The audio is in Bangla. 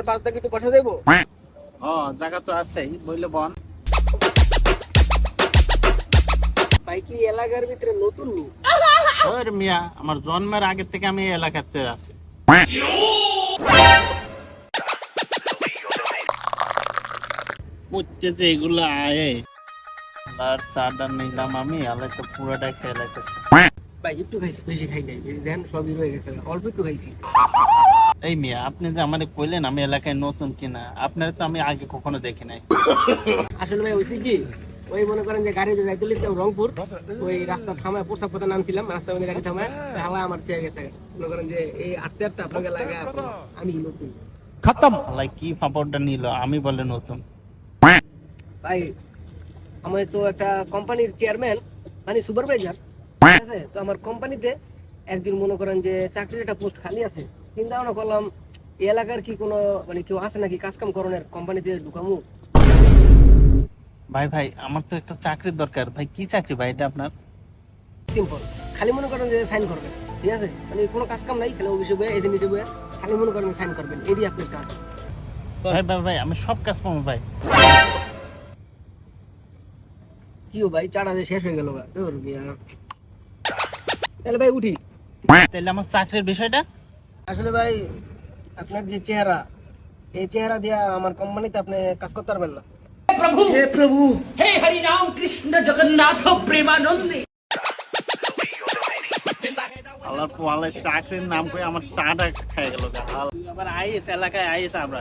আপনার পাঁচ টাকা একটু বসা যাইবো? ও জায়গা তো আছে বললে বন। ভাই কি এলাকার ভিতরে নতুন নি? ওর মিয়া আমার জন্মের আগে থেকে আমি এই এলাকাতে আছি। বুঝতে যে এগুলো আয়ে আর সাডা নিলাম আমি আলাই তো পুরোটাই খেয়ে লাইতেছি। ভাই একটু খাইছি, বেশি খাই নাই। এই দেন সবই রয়ে গেছে, অল্প একটু খাইছি। এই মিয়া আপনি যে আমারে কইলেন আমি এলাকায় নতুন কিনা, আপনার তো আমি আগে কখনো দেখি নাই। আসলে ভাই হয়েছে কি, ওই মনে করেন যে গাড়িতে যাইতে লিখতাম রংপুর, ওই রাস্তা থামায় পোশাক পথে নামছিলাম, রাস্তা মধ্যে গাড়ি থামায় হাওয়া আমার চেয়ে গেছে। মনে করেন যে এই আটতে আটতে আপনাকে লাগে আমি নতুন খতম। আলাই কি ফাপড়টা নিল আমি বলে নতুন। ভাই আমি তো একটা কোম্পানির চেয়ারম্যান, মানে সুপারভাইজার, ঠিক আছে? তো আমার কোম্পানিতে একজন মনে করেন যে চাকরির একটা পোস্ট খালি আছে। চিন্তা ভাবনা করলাম এই এলাকার কি কোনো মানে কেউ আছে নাকি কাজ কাম করণের, কোম্পানিতে ঢুকামু। ভাই ভাই আমার তো একটা চাকরির দরকার। ভাই কি চাকরি ভাই এটা আপনার? সিম্পল, খালি মনে করেন যে সাইন করবেন, ঠিক আছে? মানে কোনো কাজ কাম নাই, খালি অফিসে বয়ে এজেন্সি বয়ে খালি মনে করেন সাইন করবেন, এটাই আপনার কাজ। ভাই ভাই ভাই আমি সব কাজ পাবো ভাই। কিও ভাই চাটা যে শেষ হয়ে গেল গা, ধুর মিয়া। তাহলে ভাই উঠি। তাহলে আমার চাকরির বিষয়টা? আসলে ভাই আপনার যে চেহারা, এই চেহারা দিয়া আমার কোম্পানিতে আপনি কাজ করতে পারবেন না। प्रभु हे हरि राम कृष्ण जगन्नाथ प्रेमानंद। আল্লাহর পোয়ালে চাকরির নাম করে আমার চাটা খেয়ে গেল। আবার আইএস এলাকায় আইএস আমরা